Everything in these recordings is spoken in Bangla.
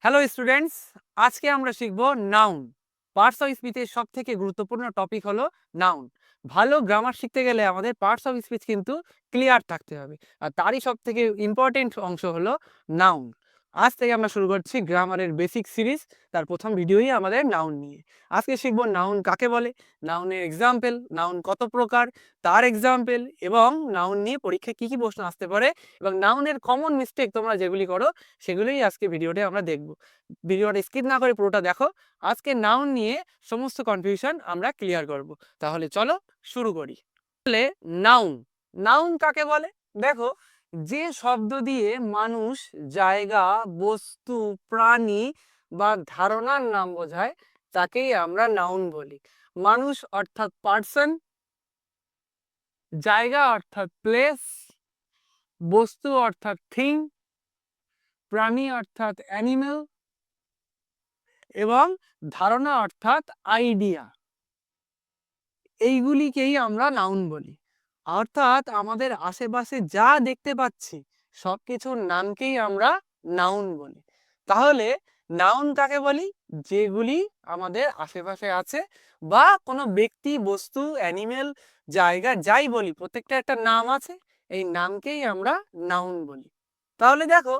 হ্যালো স্টুডেন্টস, আজকে আমরা শিখব নাউন। পার্টস অফ স্পিচের সব থেকে গুরুত্বপূর্ণ টপিক হলো নাউন। ভালো গ্রামার শিখতে গেলে আমাদের পার্টস অফ স্পিচ কিন্তু ক্লিয়ার থাকতে হবে, আর তারই সব থেকে ইম্পর্টেন্ট অংশ হলো নাউন। আজ থেকে আমরা শুরু করছি গ্রামারের বেসিক সিরিজ। তার প্রথম ভিডিওই আমাদের নাউন নিয়ে। আজকে শিখব নাউন কাকে বলে, নাউনের এক্সাম্পল, নাউন কত প্রকার, তার এক্সাম্পল, এবং নাউন নিয়ে পরীক্ষায় কী কী প্রশ্ন আসতে পারে, এবং নাউনের কমন মিস্টেক তোমরা যেগুলি করো সেগুলোই আজকে ভিডিওতে আমরা দেখব। ভিডিওটা স্কিপ না করে পুরোটা দেখো। আজকে নাউন নিয়ে সমস্ত কনফিউশন আমরা ক্লিয়ার করব। তাহলে চলো শুরু করি। তাহলে নাউন, নাউন কাকে বলে? দেখো, যে শব্দ দিয়ে মানুষ, জায়গা, বস্তু, প্রাণী বা ধারণার নাম বোঝায় তাকেই আমরা নাউন বলি। মানুষ অর্থাৎ পার্সন, জায়গা অর্থাৎ প্লেস, বস্তু অর্থাৎ থিং, প্রাণী অর্থাৎ অ্যানিমেল, এবং ধারণা অর্থাৎ আইডিয়া, এইগুলিকেই আমরা নাউন বলি। অর্থাৎ আমাদের আশেপাশে যা দেখতে পাচ্ছি সব কিছুর নামকেই আমরা নাউন বলি। তাহলে নাউন কাকে বলি? যেগুলি আমাদের আশেপাশে আছে, বা কোনো ব্যক্তি, বস্তু, অ্যানিমেল, জায়গা, যাই বলি প্রত্যেকটা একটা নাম আছে, এই নামকেই আমরা নাউন বলি। তাহলে দেখো,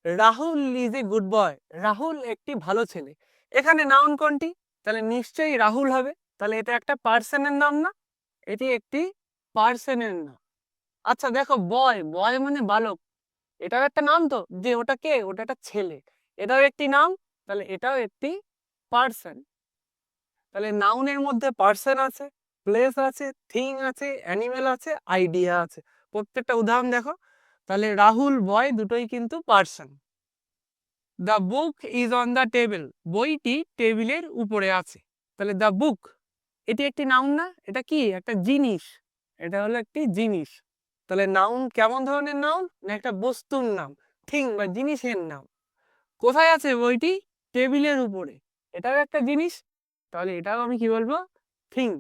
Rahul is a good boy, Rahul একটি ভালো ছেলে। এখানে নাউন কোনটি? তাহলে নিশ্চয়ই রাহুল হবে। তাহলে এটা একটা পার্সনের নাম না? এটি একটি পার্সনের নাম। আচ্ছা দেখো, বয়, বয় মানে বালক, এটাও একটা নাম তো, যে ওটা কে, ওটা একটা ছেলে, এটাও একটি নাম। তাহলে এটাও একটি পার্সন। তাহলে নাউনের মধ্যে পার্সন আছে, প্লেস আছে, থিং আছে, অ্যানিমেল আছে, আইডিয়া আছে। প্রত্যেকটা উদাহরণ দেখো। তাহলে রাহুল, বয় দুটোই কিন্তু person. The book is on the table, বইটি টেবিলের উপরে আছে। তাহলে দ্য বুক, এটি একটি নাউন না? এটা কি একটা জিনিস, এটা হলো একটি জিনিস। তাহলে নাউন কেমন ধরনের নাউন? না একটা বস্তুর নাম, থিং বা জিনিসের নাম। কোথায় আছে বইটি? টেবিলের উপরে, এটাও একটা জিনিস। তাহলে এটাও আমি কি বলবো? Thing.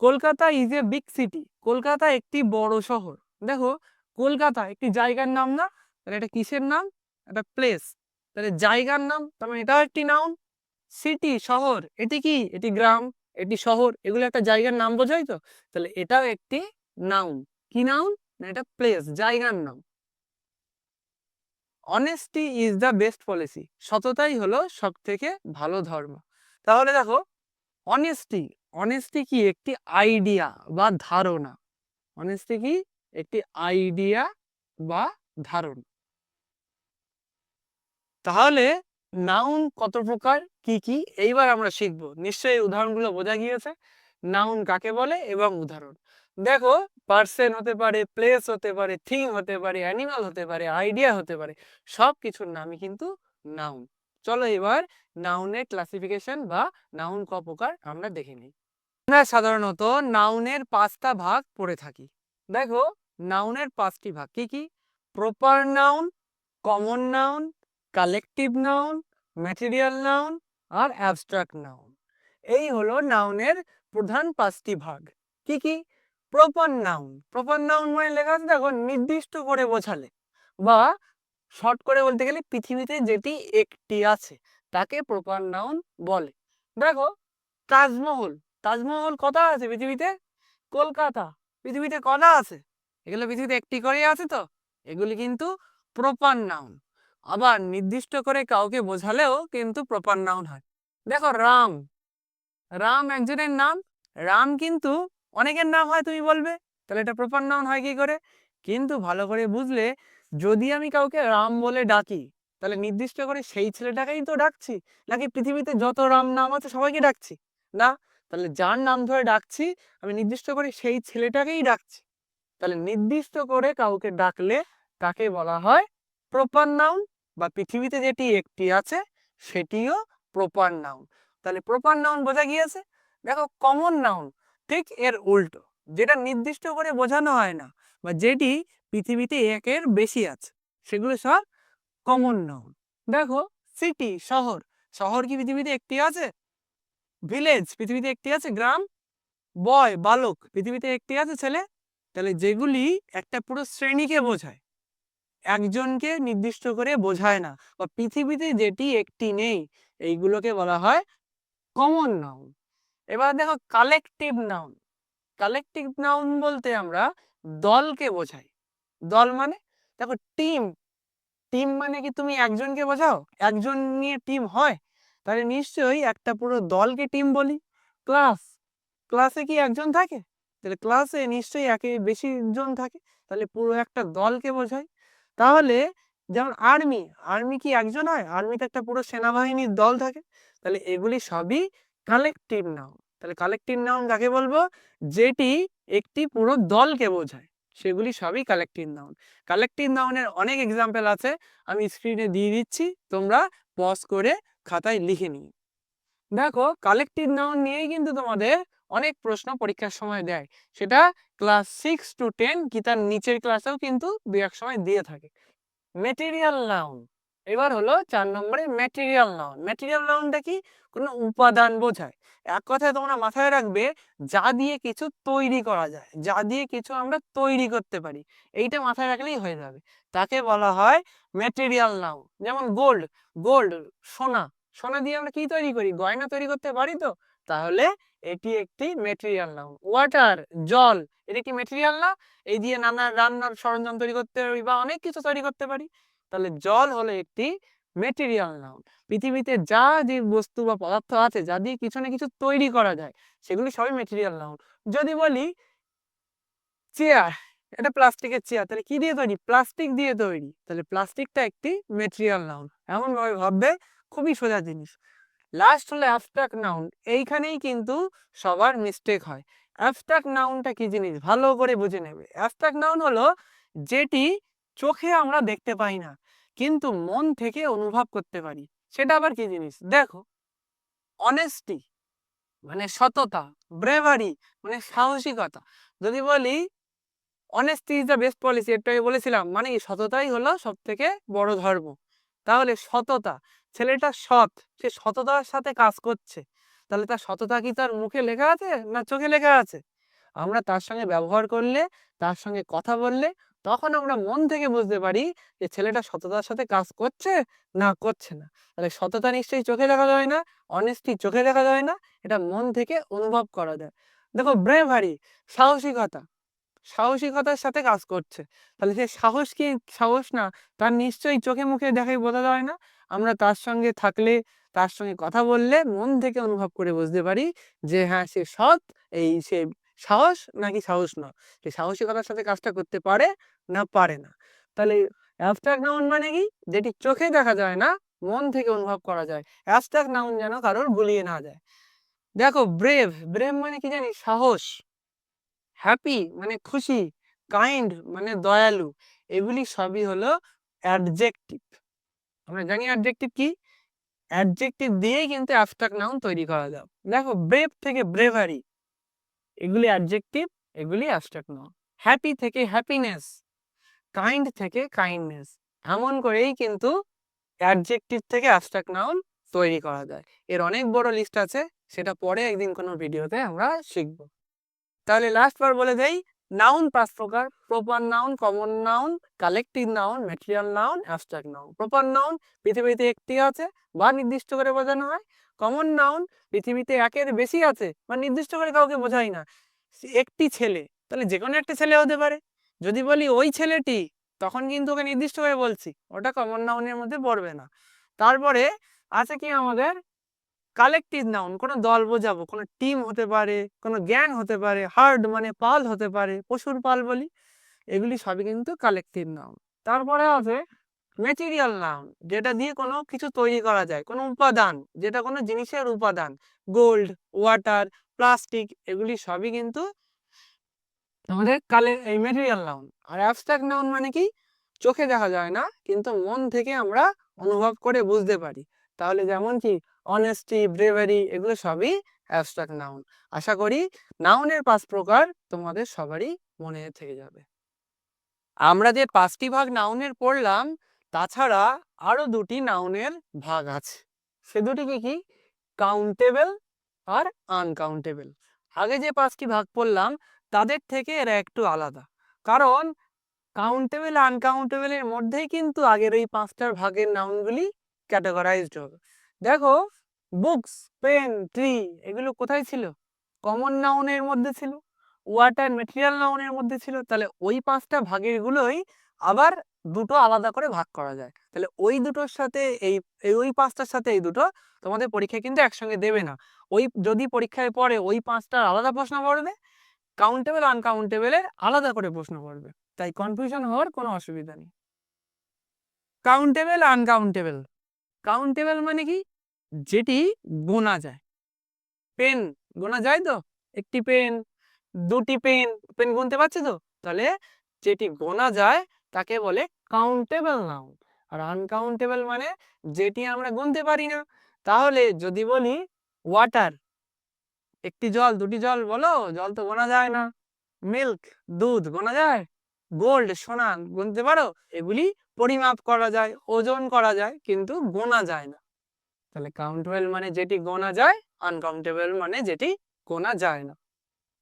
Kolkata is a big city, Kolkata একটি বড় শহর। দেখো, কলকাতা একটি জায়গার নাম না? তাহলে এটা কিসের নাম? একটা প্লেস। তাহলে জায়গার নাম, তার মানে এটাও একটি নাউন। সিটি শহর, এটি কি? এটি গ্রাম, এটি শহর, এগুলো একটা জায়গার নাম বোঝাই তো। তাহলে এটাও একটি নাউন। কি নাউন? না এটা প্লেস, জায়গার নাম। Honesty is the best policy, সততাই হলো সব থেকে ভালো ধর্ম। তাহলে দেখো, অনেস্টি, অনেস্টি কি? একটি আইডিয়া বা ধারণা। অনেস্টি কি? একটি আইডিয়া বা ধারণা। তাহলে নাউন কত প্রকার, কি কি, এইবার আমরা শিখব। নিশ্চয়ই উদাহরণগুলো বোঝা গিয়েছে নাউন কাকে বলে এবং উদাহরণ। দেখো, পার্সন হতে পারে, প্লেস হতে পারে, থিং হতে পারে, অ্যানিমাল হতে পারে, আইডিয়া হতে পারে, সব কিছুর নামই কিন্তু নাউন। চলো এবার নাউনের ক্লাসিফিকেশন বা নাউন ক প্রকার আমরা দেখে নিই। আমরা সাধারণত নাউনের 5টা ভাগ পড়ে থাকি। দেখো, নাউনের 5টি ভাগ কি কি? Proper noun, common noun, collective noun, material noun, আর অ্যাবস্ট্রাক্ট নাউন। এই হলো নাউনের প্রধান 5টি ভাগ। কি কি? প্রপার নাউন, প্রপার নাউন মানে লেখা আছে দেখো, নির্দিষ্ট করে বোঝালে, বা শর্ট করে বলতে গেলে পৃথিবীতে যেটি একটি আছে তাকে প্রপার নাউন বলে। দেখো, তাজমহল, তাজমহল কটা আছে পৃথিবীতে? কলকাতা, পৃথিবীতে কটা আছে? এগুলো পৃথিবীতে একটি করেই আছে তো। এগুলি কিন্তু প্রপার নাউন। আবার নির্দিষ্ট করে কাউকে বোঝালেও কিন্তু প্রপার নাউন হয়। দেখো, রাম, রাম একজনের নাম, রাম কিন্তু অনেকের নাম হয় তুমি বলবে, তাহলে এটা প্রপার নাউন হয় কি করে? কিন্তু ভালো করে বুঝলে, যদি আমি কাউকে রাম বলে ডাকি, তাহলে নির্দিষ্ট করে সেই ছেলেটাকেই তো ডাকছি, নাকি পৃথিবীতে যত রাম নাম আছে সবাইকে ডাকছি? না। তাহলে যার নাম ধরে ডাকছি আমি নির্দিষ্ট করে সেই ছেলেটাকেই ডাকছি। তাহলে নির্দিষ্ট করে কাউকে ডাকলে তাকে বলা হয় প্রপার নাউন, বা পৃথিবীতে যেটি একটি আছে সেটিও প্রপার নাউন। তাহলে প্রপার নাউন বোঝা গিয়েছে। দেখো, কমন নাউন ঠিক এর উল্টো, যেটা নির্দিষ্ট করে বোঝানো হয় না, বা যেটি পৃথিবীতে একের বেশি আছে, সেগুলো সব কমন নাউন। দেখো, সিটি শহর, শহর কি পৃথিবীতে একটি আছে? ভিলেজ পৃথিবীতে একটি আছে? গ্রাম? বয় বালক পৃথিবীতে একটি আছে? ছেলে? তাহলে যেগুলি একটা পুরো শ্রেণীকে বোঝায়, একজনকে নির্দিষ্ট করে বোঝায় না, বা পৃথিবীতে যেটি একটি নেই, এইগুলোকে বলা হয় কমন নাউন। এবার দেখো কালেকটিভ নাউন। কালেকটিভ নাউন বলতে আমরা দলকে বোঝাই। দল মানে দেখো টিম। টিম মানে কি তুমি একজনকে বোঝাও? একজন নিয়ে টিম হয়? তাহলে নিশ্চয়ই একটা পুরো দলকে টিম বলি। ক্লাস, ক্লাসে কি একজন থাকে? তাহলে ক্লাসে নিশ্চয়ই একের বেশি জন থাকে, তাহলে পুরো একটা দলকে বোঝায়। তাহলে যেমন আর্মি, আর্মি কি একজন হয়? আর্মিতে একটা পুরো সেনাবাহিনীর দল থাকে। তাহলে এগুলি সবই কালেকটিভ নাউন। তাহলে কালেকটিভ নাউন কাকে বলবো? যেটি একটি পুরো দলকে বোঝায়, সেগুলি সবই কালেকটিভ নাউন। কালেকটিভ নাউনের অনেক এক্সাম্পল আছে, আমি স্ক্রিনে দিয়ে দিচ্ছি, তোমরা পজ করে খাতায় লিখে নিও। দেখো কালেকটিভ নাউন নিয়েই কিন্তু তোমাদের অনেক প্রশ্ন পরীক্ষার সময় দেয়। সেটা ক্লাস 6 to 10 কি তার নিচের ক্লাসেও কিন্তু দু এক সময় দিয়ে থাকে। Material noun. এবার হলো 4 নম্বরে ম্যাটেরিয়াল নাউন। ম্যাটেরিয়াল নাউনটা কি? কোনো উপাদান বোঝায়। এক কথায় তোমরা মাথায় রাখবে, যা দিয়ে কিছু তৈরি করা যায়, যা দিয়ে কিছু আমরা তৈরি করতে পারি, এইটা মাথায় রাখলেই হয়ে যাবে, তাকে বলা হয় ম্যাটেরিয়াল নাউন। যেমন গোল্ড, গোল্ড সোনা, সোনা দিয়ে আমরা কি তৈরি করি? গয়না তৈরি করতে পারি তো? তাহলে এটি একটি ম্যাটেরিয়াল নাউন। ওয়াটার, জল, এটা কি ম্যাটেরিয়াল না? এই দিয়ে নানা রান্নার সরঞ্জাম তৈরি করতে পারি বা অনেক কিছু তৈরি করতে পারি। তাহলে জল হলো একটি ম্যাটেরিয়াল নাউন। পৃথিবীতে যা যে বস্তু বা পদার্থ আছে, যা দিয়ে কিছু না কিছু তৈরি করা যায়, সেগুলি সবই ম্যাটেরিয়াল নাউন। যদি বলি চেয়ার, এটা প্লাস্টিকের চেয়ার, তাহলে কি দিয়ে তৈরি? প্লাস্টিক দিয়ে তৈরি, তাহলে প্লাস্টিকটা একটি ম্যাটেরিয়াল নাউন। এমন ভাবে ভাববে, খুবই সোজা জিনিস। লাস্ট হলো অ্যাবস্ট্রাক্ট নাউন। এইখানেই কিন্তু সবার মিস্টেক হয়। অ্যাবস্ট্রাক্ট নাউনটা কি জিনিস ভালো করে বুঝে নেবে। অ্যাবস্ট্রাক্ট নাউন হলো যেটি চোখে আমরা দেখতে পাই না, কিন্তু মন থেকে অনুভব করতে পারি। সেটা আবার কি জিনিস? দেখো, অনেস্টি মানে সততা, ব্রেভারি মানে সাহসিকতা। যদি বলি honesty is the best policy, এটা আমি বলেছিলাম, মানে কি সততাই হলো সব থেকে বড় ধর্ম। তাহলে সততা, ছেলেটা সৎ, সে সততার সাথে কাজ করছে, তাহলে তার সততা কি তার মুখে লেখা আছে না চোখে লেখা আছে? আমরা তার সঙ্গে ব্যবহার করলে, তার সঙ্গে কথা বললে, তখন আমরা মন থেকে বুঝতে পারি যে ছেলেটা সততার সাথে কাজ করছে না করছে না। তাহলে সততা নিশ্চয়ই চোখে দেখা যায় না, অনেস্টি চোখে দেখা যায় না, এটা মন থেকে অনুভব করা যায়। দেখো ব্রেভারি, সাহসিকতা, সাহসিকতার সাথে কাজ করছে, তাহলে সে সাহস কি সাহস না, তার নিশ্চয়ই চোখে মুখে দেখাই বোঝা যায় না। আমরা তার সঙ্গে থাকলে, তার সঙ্গে কথা বললে মন থেকে অনুভব করে বুঝতে পারি যে হ্যাঁ সে সৎ, এই সে সাহস নাকি সাহস না, সে সাহসিকতার সাথে কাজটা করতে পারে না পারে না। তাহলে অ্যাবস্ট্রাক্ট নাউন মানে কি? যেটি চোখে দেখা যায় না, মন থেকে অনুভব করা যায়। অ্যাবস্ট্রাক্ট নাউন যেন কারোর গুলিয়ে না যায়। দেখো ব্রেভ, ব্রেভ মানে কি জানি? সাহস। হ্যাপি মানে খুশি, কাইন্ড মানে দয়ালু, এগুলি সবই হলো অ্যাডজেক্টিভ। আমরা জানি অ্যাডজেক্টিভ কি? অ্যাডজেক্টিভ দিয়েই কিন্তু অ্যাবস্ট্রাক্ট নাউন তৈরি করা যায়। দেখো ব্রেভ থেকে ব্রেভারি, এগুলি অ্যাডজেক্টিভ, এগুলি অ্যাবস্ট্রাক্ট নাউন। হ্যাপি থেকে হ্যাপিনেস, কাইন্ড থেকে কাইন্ডনেস, এমন করেই কিন্তু অ্যাডজেক্টিভ থেকে অ্যাবস্ট্রাক্ট নাউন তৈরি করা যায়। এর অনেক বড় লিস্ট আছে, সেটা পরে একদিন কোনো ভিডিওতে আমরা শিখবো। তাহলে লাস্ট বার বলে দেই, নাউন 5 প্রকার: proper noun, common noun, collective noun, material noun, abstract noun. Proper noun পৃথিবীতে একটি আছে বা নির্দিষ্ট করে বোঝানো হয়। কমন নাউন পৃথিবীতে একের বেশি আছে বা নির্দিষ্ট করে কাউকে বোঝাই না। একটি ছেলে, তাহলে যে কোনো একটা ছেলে হতে পারে। যদি বলি ওই ছেলেটি, তখন কিন্তু ওকে নির্দিষ্ট করে বলছি, ওটা কমন নাউনের মধ্যে পড়বে না। তারপরে আছে কি আমাদের কালেকটিভ নাউন, কোনো দল বোঝাবো, কোনো টিম হতে পারে, কোনো গ্যাং হতে পারে, হার্ড মানে পাল হতে পারে, পশুর পাল বলি, এগুলি সবই কিন্তু কালেকটিভ নাউন। তারপরে আছে ম্যাটেরিয়াল নাউন, যেটা দিয়ে কোনো কিছু তৈরি করা যায়, কোনো উপাদান, যেটা কোনো জিনিসের উপাদান, গোল্ড, ওয়াটার, প্লাস্টিক, এগুলি সবই কিন্তু আমাদের এই ম্যাটেরিয়াল নাউন। আর অ্যাবস্ট্রাক্ট নাউন মানে কি? চোখে দেখা যায় না, কিন্তু মন থেকে আমরা অনুভব করে বুঝতে পারি। তাহলে যেমন কি অনেস্টি, ব্রেভারি, এগুলো সবই অ্যাবস্ট্রাক্ট নাউন। আশা করি নাউনের 5 প্রকার তোমাদের সবারই মনে থেকে যাবে। আমরা যে 5টি ভাগ নাউনের পড়লাম, তাছাড়া আরো 2টি নাউনের ভাগ আছে। সে দুটি কি কি? কাউন্টেবল আর আনকাউন্টেবল। আগে যে 5টি ভাগ পড়লাম, তাদের থেকে এরা একটু আলাদা। কারণ কাউন্টেবল আনকাউন্টেবল এর মধ্যেই কিন্তু আগের ওই 5টার ভাগের নাউনগুলি ক্যাটাগরাইজড হবে। দেখো বুকস, পেন, ট্রি এগুলো কোথায় ছিল? কমন নাউনের মধ্যে ছিল। ওয়াটার ম্যাটেরিয়াল নাউনের মধ্যে ছিল। তাহলে ওই 5টা ভাগের গুলোই আবার দুটো আলাদা করে ভাগ করা যায়। তাহলে ওই দুটোর সাথে ওই 5টার সাথে এই দুটো তোমাদের পরীক্ষায় কিন্তু একসঙ্গে দেবে না। ওই যদি পরীক্ষায় পড়ে ওই 5টার আলাদা প্রশ্ন পড়বে, কাউন্টেবল আনকাউন্টেবলের আলাদা করে প্রশ্ন পড়বে। তাই কনফিউশন হওয়ার কোনো অসুবিধা নেই। কাউন্টেবল আনকাউন্টেবল, কাউন্টেবল মানে কি? যেটি গোনা যায়। পেন গোনা যায় তো? একটি পেন, দুটি পেন, পেন গুনতে পারছে তো? তাহলে যেটি গোনা যায় তাকে বলে কাউন্টেবল নাউন। আর আনকাউন্টেবল মানে যেটি আমরা গুনতে পারি না। তাহলে যদি বলি ওয়াটার, একটি জল, দুটি জল, বলো জল তো গোনা যায় না। মিল্ক দুধ গোনা যায়? গোল্ড সোনা গুনতে পারো? এগুলি পরিমাপ করা যায়, ওজন করা যায়, কিন্তু গোনা যায় না। তাহলে কাউন্টেবল মানে যেটি গোনা যায়, আনকাউন্টেবল মানে যেটি গোনা যায় না।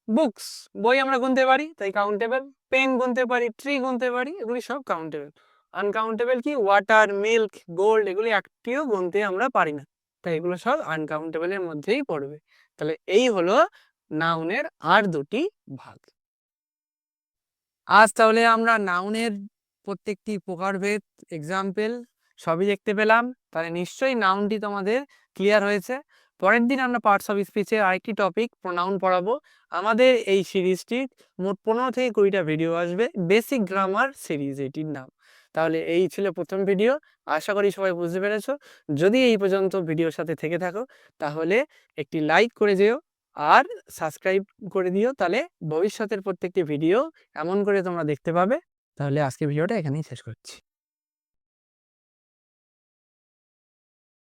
বুকস বই আমরা গুনতে পারি, তাই কাউন্টেবল। পেন গুনতে পারি, ট্রি গুনতে পারি, এগুলি সব কাউন্টেবল। আনকাউন্টেবল কি? ওয়াটার, মিল্ক, গোল্ড এগুলি একটিও গুনতে আমরা পারি না, তাই এগুলো সব আনকাউন্টেবলের মধ্যেই পড়বে। তাহলে এই হলো নাউনের আর দুটি ভাগ। আজ তাহলে আমরা নাউনের প্রত্যেকটি প্রকারভেদ, এক্সাম্পল সবই দেখতে পেলাম। তাহলে নিশ্চয়ই নাউনটি তোমাদের ক্লিয়ার হয়েছে। পরের দিন আমরা পার্টস অফ স্পিচের আরেকটি টপিক প্রোনাউন পড়াবো। আমাদের এই সিরিজটির মোট 15 থেকে 20টা ভিডিও আসবে। বেসিক গ্রামার সিরিজ এটির নাম। তাহলে এই ছিল প্রথম ভিডিও। আশা করি সবাই বুঝতে পেরেছো। যদি এই পর্যন্ত ভিডিওর সাথে থেকে থাকো তাহলে একটি লাইক করে যেও আর সাবস্ক্রাইব করে দিও। তাহলে ভবিষ্যতের প্রত্যেকটি ভিডিও এমন করে তোমরা দেখতে পাবে। তাহলে আজকে ভিডিওটা এখানেই শেষ করছি।